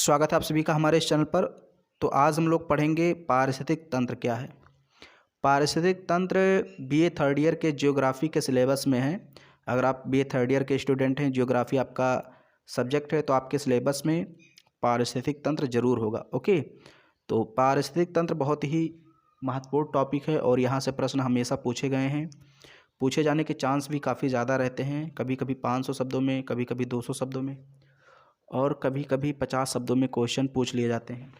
स्वागत है आप सभी का हमारे इस चैनल पर। तो आज हम लोग पढ़ेंगे पारिस्थितिक तंत्र क्या है। पारिस्थितिक तंत्र बीए थर्ड ईयर के जियोग्राफी के सिलेबस में है। अगर आप बीए थर्ड ईयर के स्टूडेंट हैं, जियोग्राफी आपका सब्जेक्ट है, तो आपके सिलेबस में पारिस्थितिक तंत्र जरूर होगा। ओके, तो पारिस्थितिक तंत्र बहुत ही महत्वपूर्ण टॉपिक है और यहाँ से प्रश्न हमेशा पूछे गए हैं। पूछे जाने के चांस भी काफ़ी ज़्यादा रहते हैं, कभी कभी 500 शब्दों में, कभी कभी 200 शब्दों में और कभी कभी 50 शब्दों में क्वेश्चन पूछ लिए जाते हैं।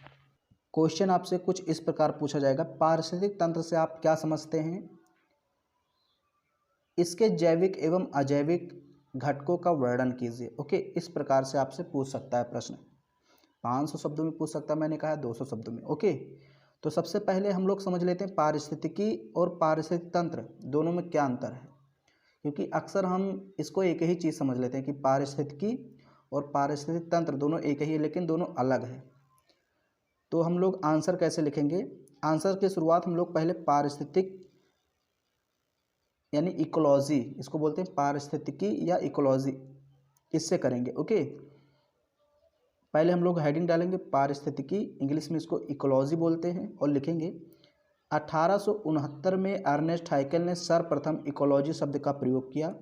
क्वेश्चन आपसे कुछ इस प्रकार पूछा जाएगा, पारिस्थितिक तंत्र से आप क्या समझते हैं, इसके जैविक एवं अजैविक घटकों का वर्णन कीजिए। ओके, इस प्रकार से आपसे पूछ सकता है प्रश्न। 500 शब्दों में पूछ सकता है, मैंने कहा 200 शब्दों में। ओके, तो सबसे पहले हम लोग समझ लेते हैं पारिस्थितिकी और पारिस्थितिक तंत्र दोनों में क्या अंतर है, क्योंकि अक्सर हम इसको एक ही चीज़ समझ लेते हैं कि पारिस्थितिकी और पारिस्थितिक तंत्र दोनों एक ही है, लेकिन दोनों अलग है। तो हम लोग आंसर कैसे लिखेंगे, आंसर की शुरुआत हम लोग पहले पारिस्थितिक यानी इकोलॉजी, इसको बोलते हैं पारिस्थितिकी या इकोलॉजी, इससे करेंगे। ओके, पहले हम लोग हेडिंग डालेंगे पारिस्थितिकी, इंग्लिश में इसको इकोलॉजी बोलते हैं, और लिखेंगे 1869 में अर्नेस्ट हाइकल ने सर्वप्रथम इकोलॉजी शब्द का प्रयोग किया।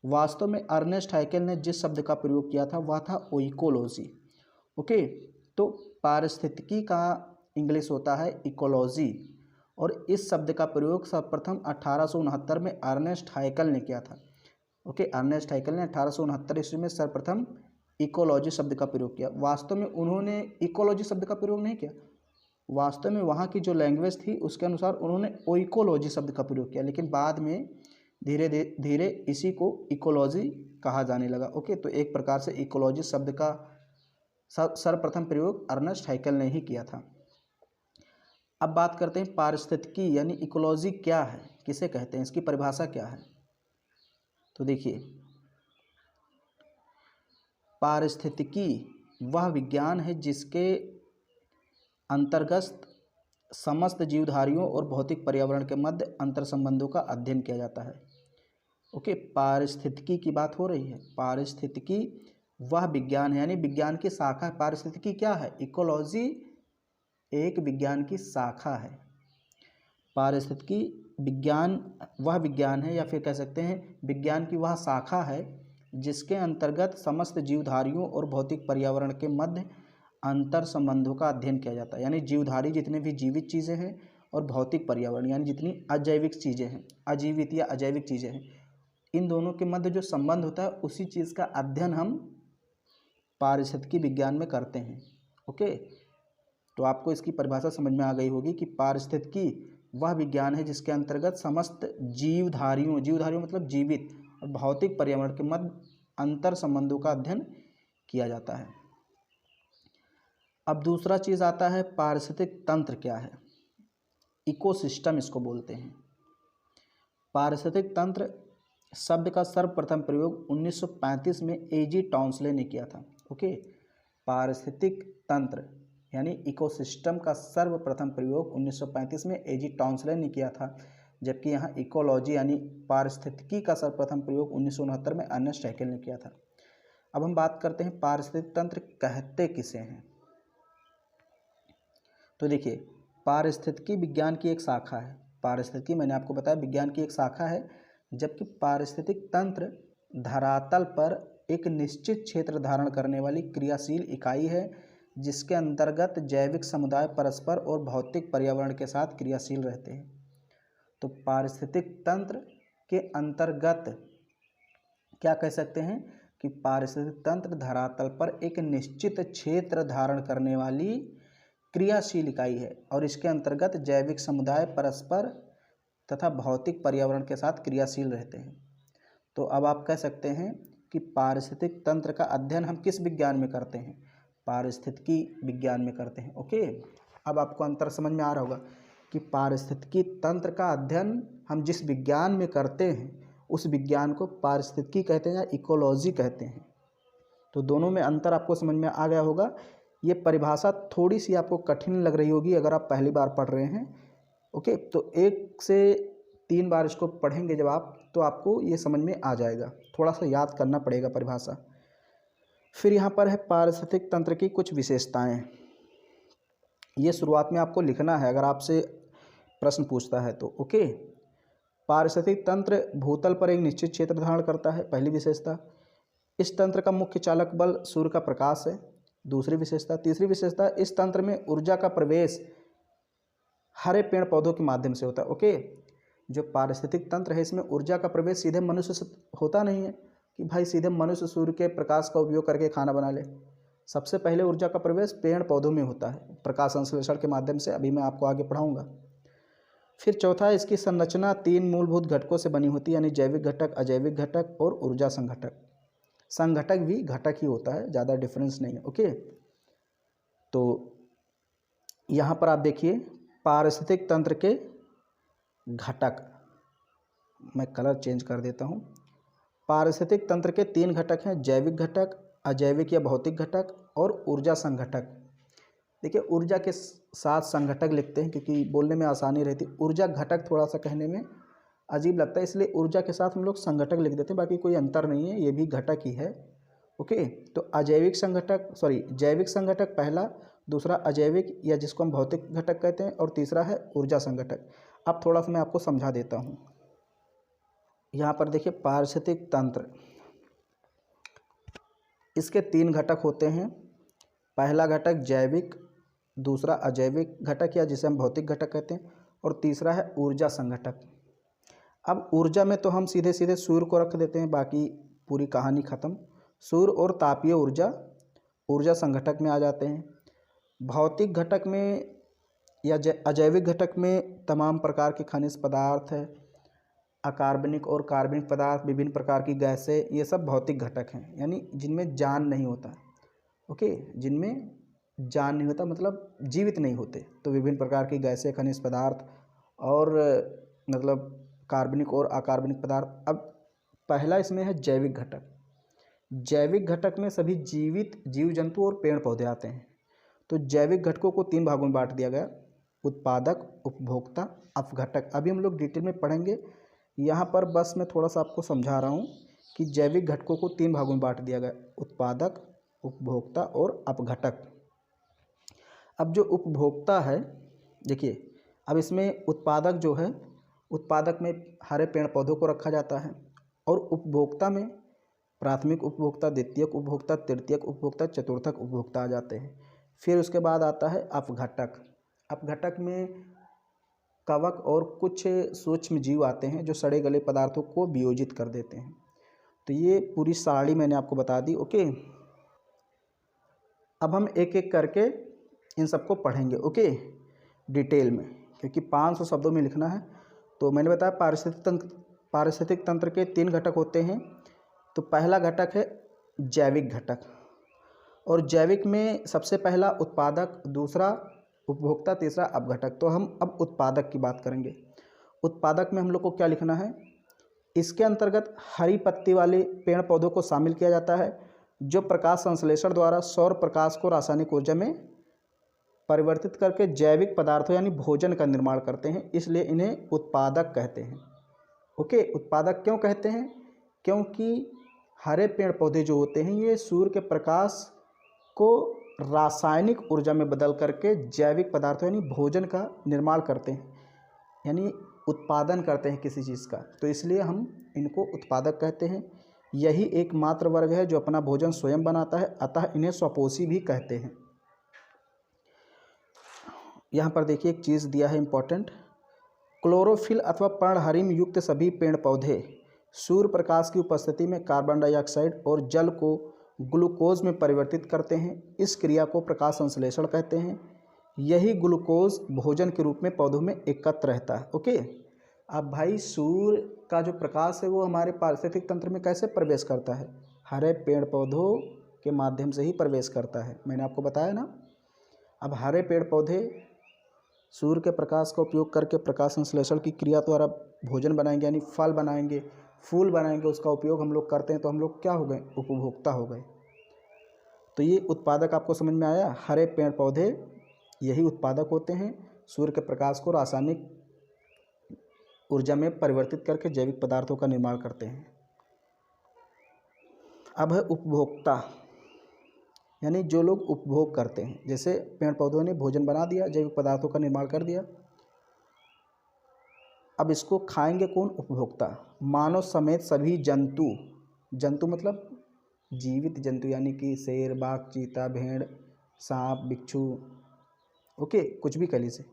वास्तव में अर्नेस्ट हाइकल ने जिस शब्द का प्रयोग किया था वह था ओइकोलॉजी। ओके, तो पारिस्थितिकी का इंग्लिश होता है इकोलॉजी, और इस शब्द का प्रयोग सर्वप्रथम 1869 में अर्नेस्ट हाइकल ने किया था। ओके, अर्नेस्ट हाइकल ने 1869 ईस्वी में सर्वप्रथम इकोलॉजी शब्द का प्रयोग किया। वास्तव में उन्होंने इकोलॉजी शब्द का प्रयोग नहीं किया, वास्तव में वहाँ की जो लैंग्वेज थी उसके अनुसार उन्होंने ओइकोलॉजी शब्द का प्रयोग किया, लेकिन बाद में धीरे धीरे इसी को इकोलॉजी कहा जाने लगा। ओके, तो एक प्रकार से इकोलॉजी शब्द का सर्वप्रथम प्रयोग अर्नेस्ट हाइकल ने ही किया था। अब बात करते हैं पारिस्थितिकी यानी इकोलॉजी क्या है, किसे कहते हैं, इसकी परिभाषा क्या है। तो देखिए, पारिस्थितिकी वह विज्ञान है जिसके अंतर्गत समस्त जीवधारियों और भौतिक पर्यावरण के मध्य अंतर संबंधों का अध्ययन किया जाता है। ओके, पारिस्थितिकी की बात हो रही है। पारिस्थितिकी वह विज्ञान है यानी विज्ञान की शाखा है। पारिस्थितिकी क्या है, इकोलॉजी एक विज्ञान की शाखा है। पारिस्थितिकी विज्ञान वह विज्ञान है, या फिर कह सकते हैं विज्ञान की वह शाखा है जिसके अंतर्गत समस्त जीवधारियों और भौतिक पर्यावरण के मध्य अंतर संबंधों का अध्ययन किया जाता है। यानी जीवधारी जितने भी जीवित चीज़ें हैं और भौतिक पर्यावरण यानी जितनी अजैविक चीज़ें हैं, अजीवित या अजैविक चीज़ें हैं, इन दोनों के मध्य जो संबंध होता है उसी चीज़ का अध्ययन हम पारिस्थितिकी विज्ञान में करते हैं। ओके, तो आपको इसकी परिभाषा समझ में आ गई होगी कि पारिस्थितिकी वह विज्ञान है जिसके अंतर्गत समस्त जीवधारियों मतलब जीवित और भौतिक पर्यावरण के मध्य अंतर संबंधों का अध्ययन किया जाता है। अब दूसरा चीज़ आता है पारिस्थितिक तंत्र क्या है, इकोसिस्टम इसको बोलते हैं। पारिस्थितिक तंत्र शब्द का सर्वप्रथम प्रयोग 1935 में एजी टॉन्सले ने किया था। ओके, पारिस्थितिक तंत्र यानी इकोसिस्टम का सर्वप्रथम प्रयोग 1935 में एजी टॉन्सले ने किया था, जबकि यहाँ इकोलॉजी यानी पारिस्थितिकी का सर्वप्रथम प्रयोग 1969 में अर्नेस्ट हाइकल ने किया था। अब हम बात करते हैं पारिस्थितिक तंत्र कहते किसे हैं। तो देखिए, पारिस्थितिकी विज्ञान की एक शाखा है। पारिस्थितिकी मैंने आपको बताया विज्ञान की एक शाखा है, जबकि पारिस्थितिक तंत्र धरातल पर एक निश्चित क्षेत्र धारण करने वाली क्रियाशील इकाई है जिसके अंतर्गत जैविक समुदाय परस्पर और भौतिक पर्यावरण के साथ क्रियाशील रहते हैं। तो पारिस्थितिक तंत्र के अंतर्गत क्या कह सकते हैं कि पारिस्थितिक तंत्र धरातल पर एक निश्चित क्षेत्र धारण करने वाली क्रियाशील इकाई है और इसके अंतर्गत जैविक समुदाय परस्पर तथा भौतिक पर्यावरण के साथ क्रियाशील रहते हैं। तो अब आप कह सकते हैं कि पारिस्थितिक तंत्र का अध्ययन हम किस विज्ञान में करते हैं, पारिस्थितिकी विज्ञान में करते हैं। ओके, अब आपको अंतर समझ में आ रहा होगा कि पारिस्थितिकी तंत्र का अध्ययन हम जिस विज्ञान में करते हैं उस विज्ञान को पारिस्थितिकी कहते हैं या इकोलॉजी कहते हैं। तो दोनों में अंतर आपको समझ में आ गया होगा। ये परिभाषा थोड़ी सी आपको कठिन लग रही होगी अगर आप पहली बार पढ़ रहे हैं। ओके, तो 1 से 3 बार इसको पढ़ेंगे जब आप, तो आपको ये समझ में आ जाएगा। थोड़ा सा याद करना पड़ेगा परिभाषा। फिर यहाँ पर है पारिस्थितिक तंत्र की कुछ विशेषताएं। ये शुरुआत में आपको लिखना है अगर आपसे प्रश्न पूछता है तो। ओके, पारिस्थितिक तंत्र भूतल पर एक निश्चित क्षेत्र धारण करता है, पहली विशेषता। इस तंत्र का मुख्य चालक बल सूर्य का प्रकाश है, दूसरी विशेषता। तीसरी विशेषता, इस तंत्र में ऊर्जा का प्रवेश हरे पेड़ पौधों के माध्यम से होता है। ओके, जो पारिस्थितिक तंत्र है इसमें ऊर्जा का प्रवेश सीधे मनुष्य से होता नहीं है कि भाई सीधे मनुष्य सूर्य के प्रकाश का उपयोग करके खाना बना ले। सबसे पहले ऊर्जा का प्रवेश पेड़ पौधों में होता है प्रकाश संश्लेषण के माध्यम से, अभी मैं आपको आगे पढ़ाऊंगा। फिर चौथा, इसकी संरचना 3 मूलभूत घटकों से बनी होती है, यानी जैविक घटक, अजैविक घटक और ऊर्जा संघटक। संघटक भी घटक ही होता है, ज़्यादा डिफरेंस नहीं है। ओके, तो यहाँ पर आप देखिए पारिस्थितिक तंत्र के घटक, मैं कलर चेंज कर देता हूँ। पारिस्थितिक तंत्र के 3 घटक हैं, जैविक घटक, अजैविक या भौतिक घटक और ऊर्जा संघटक। देखिए ऊर्जा के साथ संघटक लिखते हैं क्योंकि बोलने में आसानी रहती है। ऊर्जा घटक थोड़ा सा कहने में अजीब लगता है, इसलिए ऊर्जा के साथ हम लोग संघटक लिख देते हैं, बाकी कोई अंतर नहीं है, ये भी घटक ही है। ओके, तो अजैविक संघटक जैविक संघटक पहला, दूसरा अजैविक या जिसको हम भौतिक घटक कहते हैं, और तीसरा है ऊर्जा संघटक। अब थोड़ा सा मैं आपको समझा देता हूँ। यहाँ पर देखिए पारिस्थितिक तंत्र, इसके 3 घटक होते हैं। पहला घटक जैविक, दूसरा अजैविक घटक या जिसे हम भौतिक घटक कहते हैं, और तीसरा है ऊर्जा संघटक। अब ऊर्जा में तो हम सीधे सीधे सूर्य को रख देते हैं, बाकी पूरी कहानी ख़त्म। सूर्य और तापीय ऊर्जा ऊर्जा संघटक में आ जाते हैं। भौतिक घटक में या अजैविक घटक में तमाम प्रकार के खनिज पदार्थ है, अकार्बनिक और कार्बनिक पदार्थ, विभिन्न प्रकार की गैसें, ये सब भौतिक घटक हैं, यानी जिनमें जान नहीं होता। ओके, जिनमें जान नहीं होता मतलब जीवित नहीं होते, तो विभिन्न प्रकार की गैसें, खनिज पदार्थ और मतलब कार्बनिक और अकार्बनिक पदार्थ। अब पहला इसमें है जैविक घटक। जैविक घटक में सभी जीवित जीव जंतु और पेड़ पौधे आते हैं। तो जैविक घटकों को 3 भागों में बांट दिया गया, उत्पादक, उपभोक्ता, अपघटक। अभी हम लोग डिटेल में पढ़ेंगे, यहाँ पर बस मैं थोड़ा सा आपको समझा रहा हूँ कि जैविक घटकों को 3 भागों में बांट दिया गया, उत्पादक, उपभोक्ता और अपघटक। अब जो उपभोक्ता है, देखिए अब इसमें उत्पादक जो है, उत्पादक में हरे पेड़ पौधों को रखा जाता है, और उपभोक्ता में प्राथमिक उपभोक्ता, द्वितीयक उपभोक्ता, तृतीयक उपभोक्ता, चतुर्थक उपभोक्ता आ जाते हैं। फिर उसके बाद आता है अपघटक। अपघटक में कवक और कुछ सूक्ष्म जीव आते हैं जो सड़े गले पदार्थों को वियोजित कर देते हैं। तो ये पूरी सारणी मैंने आपको बता दी। ओके, अब हम एक एक करके इन सबको पढ़ेंगे। ओके, डिटेल में, क्योंकि 500 शब्दों में लिखना है। तो मैंने बताया पारिस्थितिक तंत्र के 3 घटक होते हैं। तो पहला घटक है जैविक घटक, और जैविक में सबसे पहला उत्पादक, दूसरा उपभोक्ता, तीसरा अपघटक। तो हम अब उत्पादक की बात करेंगे। उत्पादक में हम लोग को क्या लिखना है, इसके अंतर्गत हरी पत्ती वाले पेड़ पौधों को शामिल किया जाता है जो प्रकाश संश्लेषण द्वारा सौर प्रकाश को रासायनिक ऊर्जा में परिवर्तित करके जैविक पदार्थों यानी भोजन का निर्माण करते हैं, इसलिए इन्हें उत्पादक कहते हैं। ओके, उत्पादक क्यों कहते हैं, क्योंकि हरे पेड़ पौधे जो होते हैं ये सूर्य के प्रकाश को रासायनिक ऊर्जा में बदल करके जैविक पदार्थों यानी भोजन का निर्माण करते हैं, यानी उत्पादन करते हैं किसी चीज़ का, तो इसलिए हम इनको उत्पादक कहते हैं। यही एकमात्र वर्ग है जो अपना भोजन स्वयं बनाता है, अतः इन्हें स्वपोषी भी कहते हैं। यहाँ पर देखिए एक चीज़ दिया है इम्पोर्टेंट, क्लोरोफिल अथवा पर्णहरिम युक्त सभी पेड़ पौधे सूर्य प्रकाश की उपस्थिति में कार्बन डाइऑक्साइड और जल को ग्लूकोज में परिवर्तित करते हैं। इस क्रिया को प्रकाश संश्लेषण कहते हैं। यही ग्लूकोज भोजन के रूप में पौधों में एकत्र रहता है। ओके, अब भाई सूर्य का जो प्रकाश है वो हमारे पारिस्थितिक तंत्र में कैसे प्रवेश करता है, हरे पेड़ पौधों के माध्यम से ही प्रवेश करता है, मैंने आपको बताया ना। अब हरे पेड़ पौधे सूर्य के प्रकाश का उपयोग करके प्रकाश संश्लेषण की क्रिया द्वारा भोजन बनाएंगे, यानी फल बनाएंगे, फूल बनाएंगे, उसका उपयोग हम लोग करते हैं, तो हम लोग क्या हो गए, उपभोक्ता हो गए। तो ये उत्पादक आपको समझ में आया, हरे पेड़ पौधे यही उत्पादक होते हैं, सूर्य के प्रकाश को रासायनिक ऊर्जा में परिवर्तित करके जैविक पदार्थों का निर्माण करते हैं। अब है उपभोक्ता। यानी जो लोग उपभोग करते हैं, जैसे पेड़ पौधों ने भोजन बना दिया, जैविक पदार्थों का निर्माण कर दिया, अब इसको खाएंगे कौन? उपभोक्ता। मानव समेत सभी जंतु, जंतु मतलब जीवित जंतु, यानी कि शेर, बाघ, चीता, भेड़, सांप, बिच्छू, ओके, कुछ भी कह लीजिए,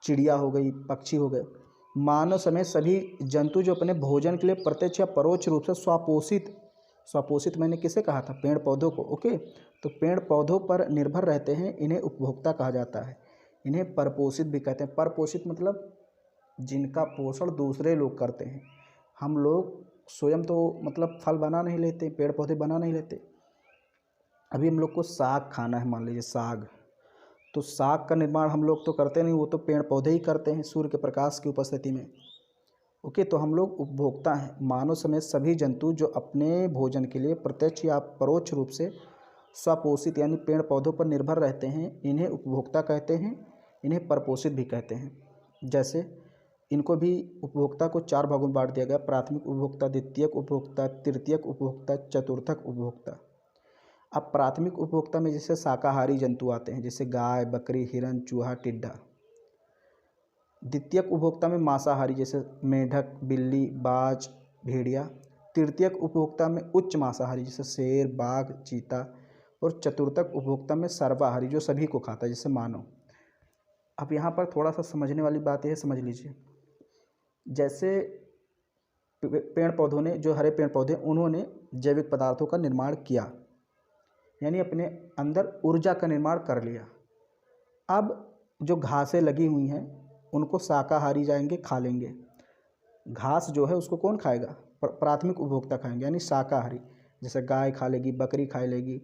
चिड़िया हो गई, पक्षी हो गए, मानव समेत सभी जंतु जो अपने भोजन के लिए प्रत्यक्ष या परोक्ष रूप से स्वपोषित, स्वपोषित मैंने किसे कहा था? पेड़ पौधों को, ओके। तो पेड़ पौधों पर निर्भर रहते हैं, इन्हें उपभोक्ता कहा जाता है। इन्हें परपोषित भी कहते हैं। परपोषित मतलब जिनका पोषण दूसरे लोग करते हैं। हम लोग स्वयं तो मतलब फल बना नहीं लेते, पेड़ पौधे बना नहीं लेते। अभी हम लोग को साग खाना है, मान लीजिए साग, तो साग का निर्माण हम लोग तो करते नहीं, वो तो पेड़ पौधे ही करते हैं सूर्य के प्रकाश की उपस्थिति में, ओके। तो हम लोग उपभोक्ता हैं। मानव समेत सभी जंतु जो अपने भोजन के लिए प्रत्यक्ष या परोक्ष रूप से स्वपोषित यानी पेड़ पौधों पर निर्भर रहते हैं, इन्हें उपभोक्ता कहते हैं। इन्हें परपोषित भी कहते हैं। जैसे इनको भी उपभोक्ता को 4 भागों में बांट दिया गया: प्राथमिक उपभोक्ता, द्वितीयक उपभोक्ता, तृतीयक उपभोक्ता, चतुर्थक उपभोक्ता। अब प्राथमिक उपभोक्ता में जैसे शाकाहारी जंतु आते हैं, जैसे गाय, बकरी, हिरन, चूहा, टिड्डा। द्वितीयक उपभोक्ता में मांसाहारी, जैसे मेंढक, बिल्ली, बाज, भेड़िया। तृतीयक उपभोक्ता में उच्च मांसाहारी, जैसे शेर, बाघ, चीता। और चतुर्थक उपभोक्ता में सर्वाहारी, जो सभी को खाता है, जैसे मानव। अब यहाँ पर थोड़ा सा समझने वाली बात है, समझ लीजिए। जैसे पेड़ पौधों ने, जो हरे पेड़ पौधे, उन्होंने जैविक पदार्थों का निर्माण किया, यानी अपने अंदर ऊर्जा का निर्माण कर लिया। अब जो घासें लगी हुई हैं उनको शाकाहारी जाएंगे, खा लेंगे। घास जो है उसको कौन खाएगा? प्राथमिक उपभोक्ता खाएंगे, यानी शाकाहारी। जैसे गाय खा लेगी, बकरी खा लेगी,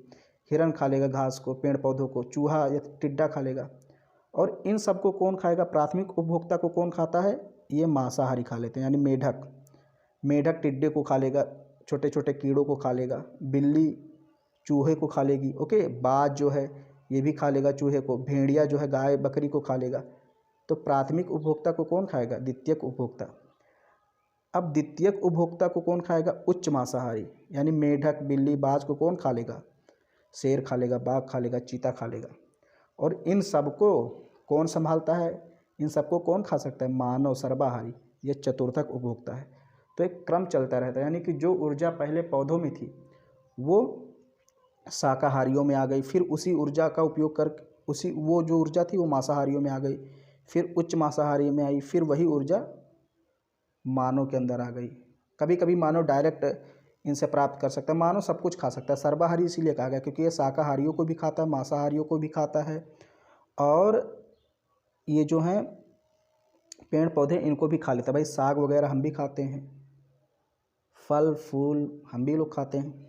हिरन खा लेगा घास को, पेड़ पौधों को, चूहा या टिड्डा खा लेगा। और इन सब को कौन खाएगा? प्राथमिक उपभोक्ता को कौन खाता है? ये मांसाहारी खा लेते हैं, यानी मेढक। मेढक टिड्डे को खा लेगा, छोटे छोटे कीड़ों को खा लेगा। बिल्ली चूहे को खा लेगी, ओके। बाज जो है ये भी खा लेगा चूहे को। भेड़िया जो है गाय बकरी को खा लेगा। तो प्राथमिक उपभोक्ता को कौन खाएगा? द्वितीयक उपभोक्ता। अब द्वितीयक उपभोक्ता को कौन खाएगा? उच्च मांसाहारी, यानी मेढक, बिल्ली, बाज को कौन खा लेगा? शेर खा लेगा, बाघ खा लेगा, चीता खा लेगा। और इन सबको कौन संभालता है? इन सबको कौन खा सकता है? मानव, सर्वाहारी। ये चतुर्थक उपभोक्ता है। तो एक क्रम चलता रहता है, यानी कि जो ऊर्जा पहले पौधों में थी वो शाकाहारियों में आ गई, फिर उसी ऊर्जा का उपयोग कर वो जो ऊर्जा थी वो मांसाहारियों में आ गई, फिर उच्च मांसाहारी में आई, फिर वही ऊर्जा मानव के अंदर आ गई। कभी कभी मानव डायरेक्ट इनसे प्राप्त कर सकता है। मानव सब कुछ खा सकता है। सर्वाहारी इसीलिए कहा गया क्योंकि ये शाकाहारियों को भी खाता है, मांसाहारियों को भी खाता है, और ये जो हैं पेड़ पौधे इनको भी खा लेता है। भाई साग वगैरह हम भी खाते हैं, फल फूल हम भी लोग खाते हैं।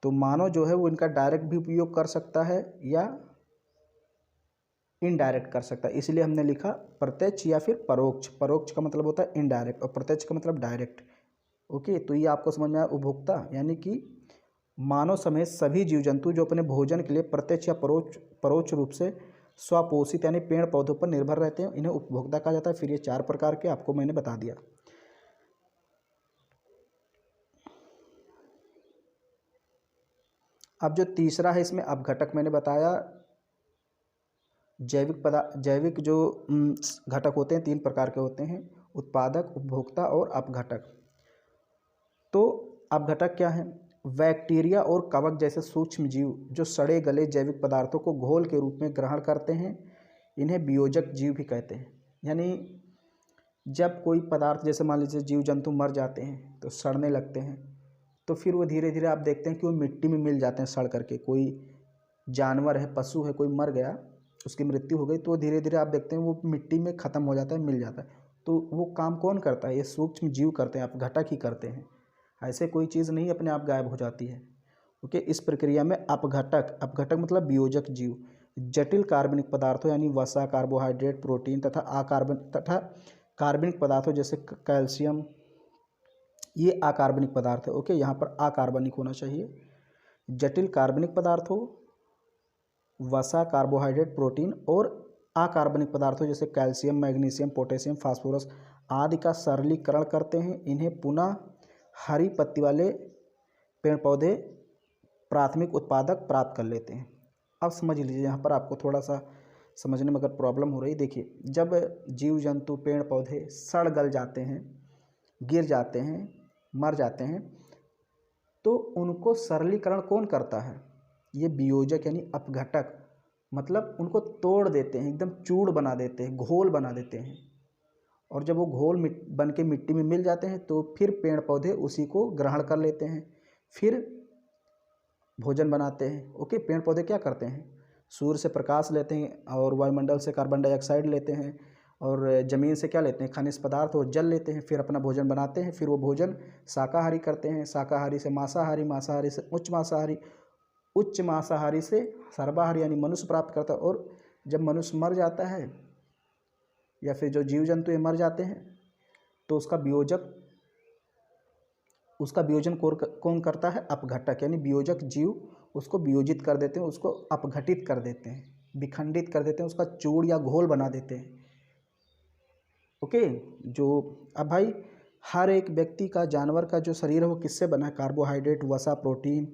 तो मानव जो है वो इनका डायरेक्ट भी उपयोग कर सकता है या इनडायरेक्ट कर सकता है। इसलिए हमने लिखा प्रत्यक्ष या फिर परोक्ष। परोक्ष का मतलब होता है इनडायरेक्ट और प्रत्यक्ष का मतलब डायरेक्ट, ओके। तो ये आपको समझ में आया। उपभोक्ता यानी कि मानव समेत सभी जीव जंतु जो अपने भोजन के लिए प्रत्यक्ष या परोक्ष रूप से स्वपोषित यानी पेड़ पौधों पर निर्भर रहते हैं, इन्हें उपभोक्ता कहा जाता है। फिर ये 4 प्रकार के आपको मैंने बता दिया। अब जो तीसरा है इसमें अपघटक मैंने बताया। जैविक जो घटक होते हैं 3 प्रकार के होते हैं: उत्पादक, उपभोक्ता और अपघटक। तो अपघटक क्या है? बैक्टीरिया और कवक जैसे सूक्ष्म जीव जो सड़े गले जैविक पदार्थों को घोल के रूप में ग्रहण करते हैं, इन्हें वियोजक जीव भी कहते हैं। यानी जब कोई पदार्थ, जैसे मान लीजिए जीव जंतु मर जाते हैं तो सड़ने लगते हैं, तो फिर वो धीरे धीरे आप देखते हैं कि वो मिट्टी में मिल जाते हैं सड़ करके। कोई जानवर है, पशु है, कोई मर गया, उसकी मृत्यु हो गई, तो धीरे धीरे आप देखते हैं वो मिट्टी में ख़त्म हो जाता है, मिल जाता है। तो वो काम कौन करता है? ये सूक्ष्म जीव करते हैं, अपघटक ही करते हैं। ऐसे कोई चीज़ नहीं अपने आप गायब हो जाती है, ओके। इस प्रक्रिया में अपघटक मतलब वियोजक जीव जटिल कार्बनिक पदार्थों यानी वसा, कार्बोहाइड्रेट, प्रोटीन तथा कार्बनिक पदार्थों जैसे कैल्शियम, ये अकार्बनिक पदार्थ है, ओके। यहाँ पर अकार्बनिक होना चाहिए। जटिल कार्बनिक पदार्थों, वसा, कार्बोहाइड्रेट, प्रोटीन और अकार्बनिक पदार्थों जैसे कैल्शियम, मैग्नीशियम, पोटेशियम, फास्फोरस आदि का सरलीकरण करते हैं। इन्हें पुनः हरी पत्ती वाले पेड़ पौधे प्राथमिक उत्पादक प्राप्त कर लेते हैं। अब समझ लीजिए, यहाँ पर आपको थोड़ा सा समझने में अगर प्रॉब्लम हो रही, देखिए जब जीव जंतु पेड़ पौधे सड़ गल जाते हैं, गिर जाते हैं, मर जाते हैं, तो उनको सरलीकरण कौन करता है? ये वियोजक यानी अपघटक, मतलब उनको तोड़ देते हैं, एकदम चूड़ बना देते हैं, घोल बना देते हैं। और जब वो घोल बन के मिट्टी में मिल जाते हैं तो फिर पेड़ पौधे उसी को ग्रहण कर लेते हैं, फिर भोजन बनाते हैं। ओके, पेड़ पौधे क्या करते हैं? सूर्य से प्रकाश लेते हैं और वायुमंडल से कार्बन डाइऑक्साइड लेते हैं, और ज़मीन से क्या लेते हैं? खनिज पदार्थ और जल लेते हैं, फिर अपना भोजन बनाते हैं। फिर वो भोजन शाकाहारी करते हैं, शाकाहारी से मांसाहारी, मांसाहारी से उच्च मांसाहारी, उच्च मांसाहारी से सर्वाहारी यानी मनुष्य प्राप्त करता है। और जब मनुष्य मर जाता है या फिर जो जीव जंतु ये मर जाते हैं तो उसका वियोजन कौन करता है? अपघटक, यानी वियोजक जीव उसको वियोजित कर देते हैं, उसको अपघटित कर देते हैं, विखंडित कर देते हैं, उसका चूड़ या घोल बना देते हैं। ओके, जो अब भाई हर एक व्यक्ति का, जानवर का जो शरीर है वो किससे बना है? कार्बोहाइड्रेट, वसा, प्रोटीन,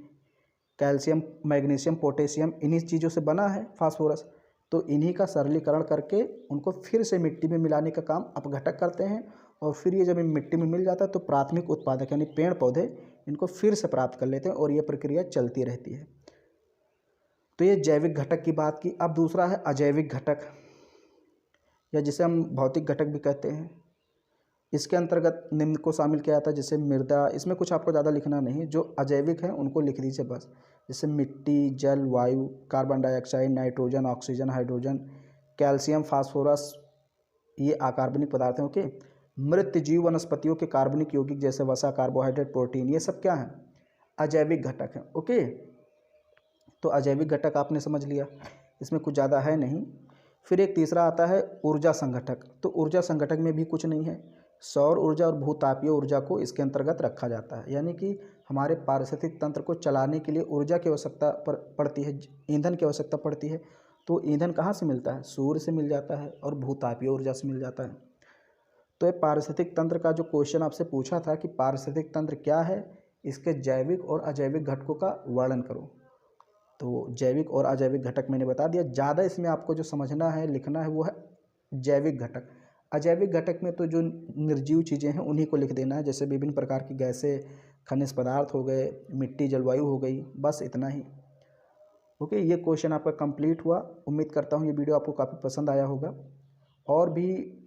कैल्शियम, मैग्नीशियम, पोटेशियम, इन्हीं चीज़ों से बना है, फास्फोरस। तो इन्हीं का सरलीकरण करके उनको फिर से मिट्टी में मिलाने का काम अपघटक करते हैं, और फिर ये जब मिट्टी में मिल जाता है तो प्राथमिक उत्पादक यानी पेड़ पौधे इनको फिर से प्राप्त कर लेते हैं, और ये प्रक्रिया चलती रहती है। तो ये जैविक घटक की बात की। अब दूसरा है अजैविक घटक, या जिसे हम भौतिक घटक भी कहते हैं। इसके अंतर्गत निम्न को शामिल किया जाता है, जैसे मृदा, इसमें कुछ आपको ज़्यादा लिखना नहीं, जो अजैविक है उनको लिख दीजिए बस, जैसे मिट्टी, जल, वायु, carbon dioxide, nitrogen, oxygen, hydrogen, calcium, phosphorus, ये अकार्बनिक पदार्थ हैं। ओके, मृत जीव वनस्पतियों के कार्बनिक यौगिक जैसे वसा, कार्बोहाइड्रेट, प्रोटीन, ये सब क्या है? अजैविक घटक हैं। ओके, तो अजैविक घटक आपने समझ लिया, इसमें कुछ ज़्यादा है नहीं। फिर एक तीसरा आता है ऊर्जा संघटक। तो ऊर्जा संघटक में भी कुछ नहीं है, सौर ऊर्जा और भूतापीय ऊर्जा को इसके अंतर्गत रखा जाता है। यानी कि हमारे पारिस्थितिक तंत्र को चलाने के लिए ऊर्जा की आवश्यकता पड़ती है, ईंधन की आवश्यकता पड़ती है। तो ईंधन कहाँ से मिलता है? सूर्य से मिल जाता है और भूतापीय ऊर्जा से मिल जाता है। तो ये पारिस्थितिक तंत्र का जो क्वेश्चन आपसे पूछा था कि पारिस्थितिक तंत्र क्या है, इसके जैविक और अजैविक घटकों का वर्णन करो। तो जैविक और अजैविक घटक मैंने बता दिया। ज़्यादा इसमें आपको जो समझना है, लिखना है, वो है जैविक घटक। अजैविक घटक में तो जो निर्जीव चीज़ें हैं उन्हीं को लिख देना है, जैसे विभिन्न प्रकार की गैसें, खनिज पदार्थ हो गए, मिट्टी, जलवायु हो गई, बस इतना ही। ओके, ये क्वेश्चन आपका कंप्लीट हुआ। उम्मीद करता हूँ ये वीडियो आपको काफ़ी पसंद आया होगा। और भी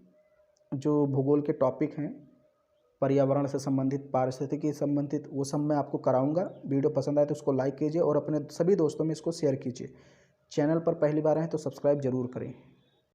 जो भूगोल के टॉपिक हैं, पर्यावरण से संबंधित, पारिस्थितिकी से संबंधित, वो सब मैं आपको कराऊंगा। वीडियो पसंद आए तो उसको लाइक कीजिए और अपने सभी दोस्तों में इसको शेयर कीजिए। चैनल पर पहली बार आए तो सब्सक्राइब जरूर करें।